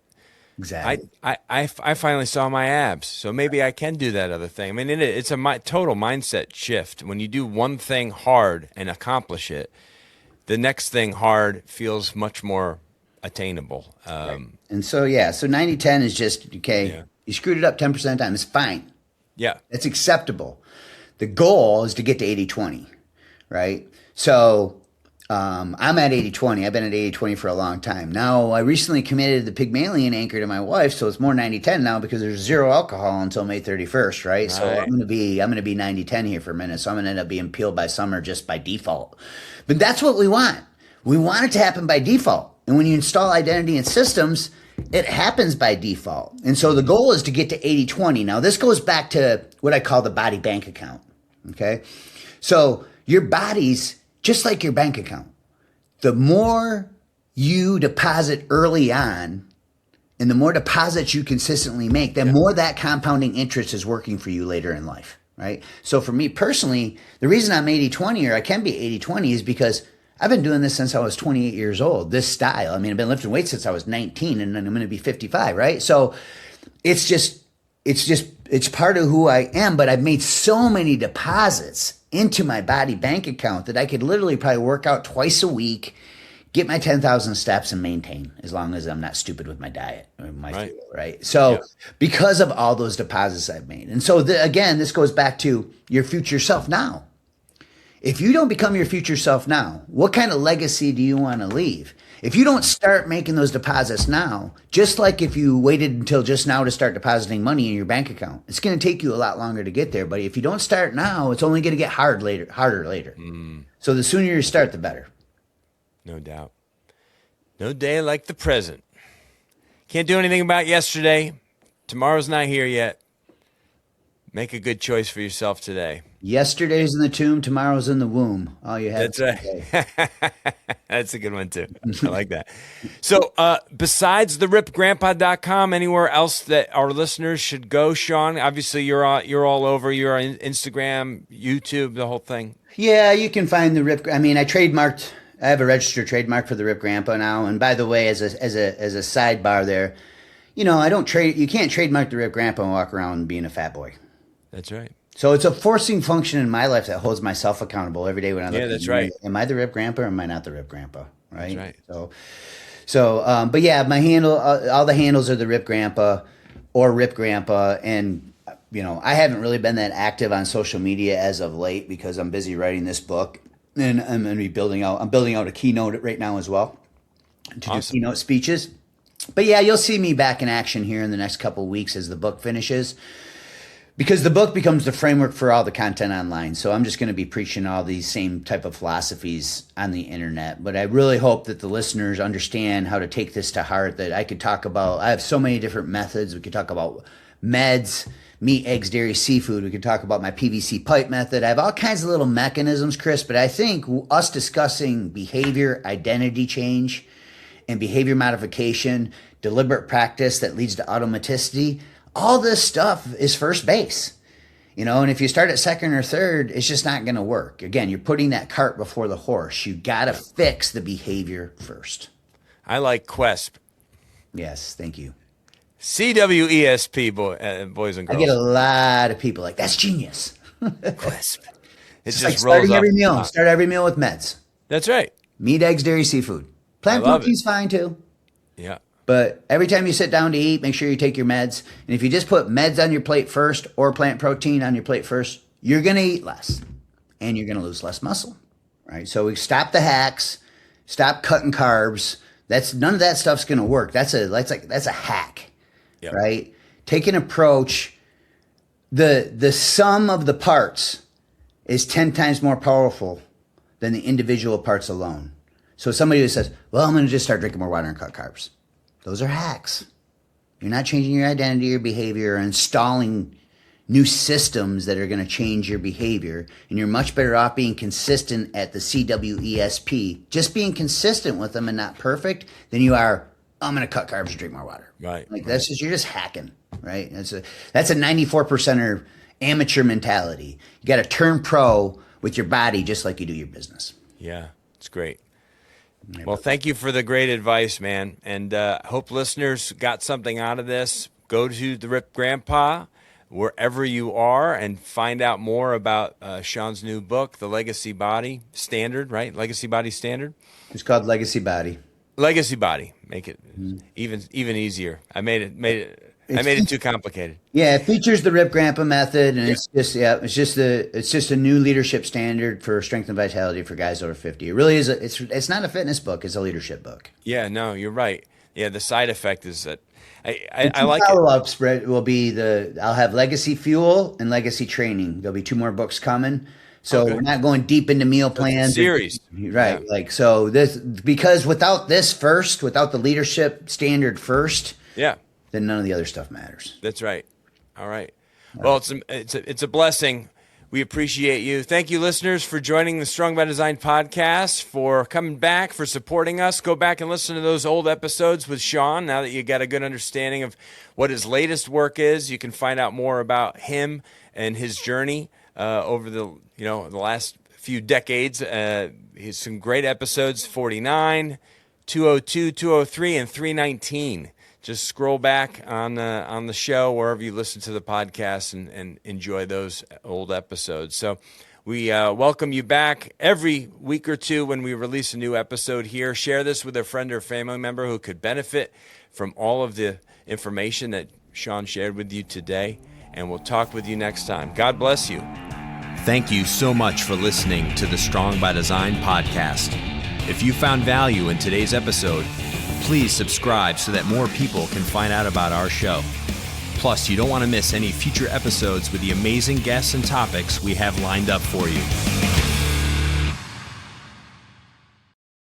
Exactly. I finally saw my abs, so maybe I can do that other thing. I mean, it's a total mindset shift. When you do one thing hard and accomplish it, the next thing hard feels much more attainable. Right. And so 90-10 is just, okay, you screwed it up 10% of the time. It's fine. Yeah. It's acceptable. The goal is to get to 80-20, right? So I'm at 80-20. I've been at 80-20 for a long time. Now, I recently committed the Pygmalion anchor to my wife, so it's more 90-10 now because there's zero alcohol until May 31st, right? So I'm going to be 90-10 here for a minute. So I'm going to end up being peeled by summer just by default. But that's what we want. We want it to happen by default. And when you install identity and systems, it happens by default. And so the goal is to get to 80-20. Now, this goes back to what I call the body bank account, okay? So your body's just like your bank account. The more you deposit early on and the more deposits you consistently make, the more that compounding interest is working for you later in life, right? So for me personally, the reason I'm 80-20 or I can be 80-20 is because I've been doing this since I was 28 years old, this style. I mean, I've been lifting weights since I was 19 and then I'm going to be 55, right? So it's part of who I am, but I've made so many deposits into my body bank account that I could literally probably work out twice a week, get my 10,000 steps and maintain as long as I'm not stupid with my diet or my fuel, right? So because of all those deposits I've made. And so again, this goes back to your future self now. If you don't become your future self now, what kind of legacy do you want to leave? If you don't start making those deposits now, just like if you waited until just now to start depositing money in your bank account, it's going to take you a lot longer to get there. But if you don't start now, it's only going to get harder later. So the sooner you start, the better. No doubt. No day like the present. Can't do anything about yesterday. Tomorrow's not here yet. Make a good choice for yourself today. Yesterday's in the tomb, tomorrow's in the womb. All you have. That's right. That's a good one too. I like that. So besides the ripgrandpa.com, anywhere else that our listeners should go, Shaun? Obviously you're all over. You're on Instagram, YouTube, the whole thing. Yeah, you can find the Rip. I mean, I have a registered trademark for the Rip Grandpa now. And by the way, as a sidebar there, I don't trade. You can't trademark the Rip Grandpa and walk around being a fat boy. That's right. So it's a forcing function in my life that holds myself accountable every day when I look at that's right. Am I the Rip Grandpa or am I not the Rip Grandpa? Right. That's right. But yeah, my handle, all the handles are the Rip Grandpa or Rip Grandpa. And, I haven't really been that active on social media as of late because I'm busy writing this book and I'm going to be building out a keynote right now as well to do keynote speeches. But yeah, you'll see me back in action here in the next couple of weeks as the book finishes. Because the book becomes the framework for all the content online. So I'm just going to be preaching all these same type of philosophies on the internet. But I really hope that the listeners understand how to take this to heart, that I could talk about. I have so many different methods. We could talk about meds, meat, eggs, dairy, seafood. We could talk about my PVC pipe method. I have all kinds of little mechanisms, Chris. But I think us discussing behavior, identity change, and behavior modification, deliberate practice that leads to automaticity, all this stuff is first base, and if you start at second or third, it's just not going to work. Again, you're putting that cart before the horse. You got to fix the behavior first. I like CWESP. Yes, thank you. CWESP, boys and girls. I get a lot of people like, that's genius. CWESP. It's just like starting every meal. Start every meal with meds. That's right. Meat, eggs, dairy, seafood. Plant protein's fine too. Yeah. But every time you sit down to eat, make sure you take your meds. And if you just put meds on your plate first or plant protein on your plate first, you're going to eat less and you're going to lose less muscle, right? So we stop the hacks, stop cutting carbs. None of that stuff's going to work. That's a hack, right? Take an approach. The sum of the parts is 10 times more powerful than the individual parts alone. So somebody who says, well, I'm going to just start drinking more water and cut carbs. Those are hacks. You're not changing your identity or behavior or installing new systems that are going to change your behavior. And you're much better off being consistent at the CWESP, just being consistent with them and not perfect, than you are, I'm going to cut carbs and drink more water. Right. Like that's just, you're just hacking, right? That's a 94%er amateur mentality. You got to turn pro with your body just like you do your business. Yeah, it's great. Well, thank you for the great advice, man. And hope listeners got something out of this. Go to the Rip Grandpa, wherever you are, and find out more about Shaun's new book, The Legacy Body Standard, right? Legacy Body Standard? It's called Legacy Body. Legacy Body. Make it even easier. I made it too complicated. Yeah, it features the Rip Grandpa method, and it's just a new leadership standard for strength and vitality for guys over 50. It really is. It's not a fitness book; it's a leadership book. Yeah, no, you're right. Yeah, the side effect is that I like it. Follow-up spread will be I'll have Legacy Fuel and Legacy Training. There'll be 2 more books coming. So we're not going deep into meal plans. Series. Right. Yeah. Like, so this, because without this first, without the leadership standard first, then none of the other stuff matters. That's right. All right. Well, it's a blessing. We appreciate you. Thank you, listeners, for joining the Strong by Design podcast, for coming back, for supporting us. Go back and listen to those old episodes with Shaun. Now that you got a good understanding of what his latest work is, you can find out more about him and his journey over the last few decades. He's some great episodes: 49, 202, 203, and 319. Just scroll back on the show wherever you listen to the podcast and enjoy those old episodes. So we welcome you back every week or two when we release a new episode here. Share this with a friend or family member who could benefit from all of the information that Shaun shared with you today. And we'll talk with you next time. God bless you. Thank you so much for listening to the Strong by Design podcast. If you found value in today's episode, please subscribe so that more people can find out about our show. Plus, you don't want to miss any future episodes with the amazing guests and topics we have lined up for you.